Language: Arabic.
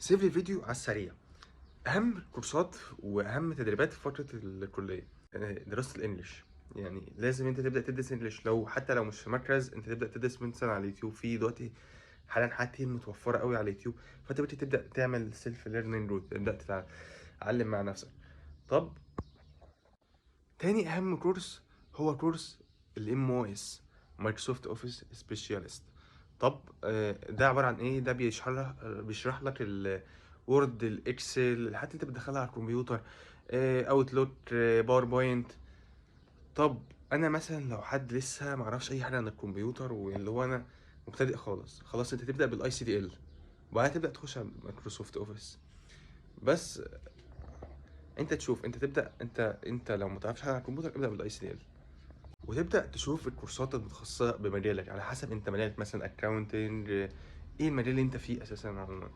سيف لي فيديو على السريع. اهم كورسات واهم تدريبات في فتره الكليه، دراسه الانجليش. يعني لازم انت تبدا تدرس انجليش، لو حتى لو مش في مركز انت تبدا تدرس مثلا على اليوتيوب. في دلوقتي حاليا حاجات كتير متوفره قوي على اليوتيوب، فانت تبدا تعمل سيلف ليرنينج، تبدا تتعلم مع نفسك. طب تاني اهم كورس هو كورس الام او اس، مايكروسوفت اوفيس سبيشالست. طب ده عباره عن ايه؟ ده بيشرح لك الوورد، الاكسل، الحاجات اللي انت بتدخلها على الكمبيوتر، اوتلوك، باوربوينت. طب انا مثلا لو حد لسه معرفش اي حاجه عن الكمبيوتر، واللي هو انا مبتدئ خالص، خلاص انت تبدا بالاي سي دي ال، وبعدها تبدا تخش على مايكروسوفت اوفيس. بس انت تشوف، انت تبدا، انت لو ما تعرفش حاجه عن الكمبيوتر ابدا بالاي سي دي ال، وتبدا تشوف الكورسات المتخصصه بمجالك على حسب انت مجالك، مثلا اكاونتنج، ايه المجال اللي انت فيه اساسا عموما.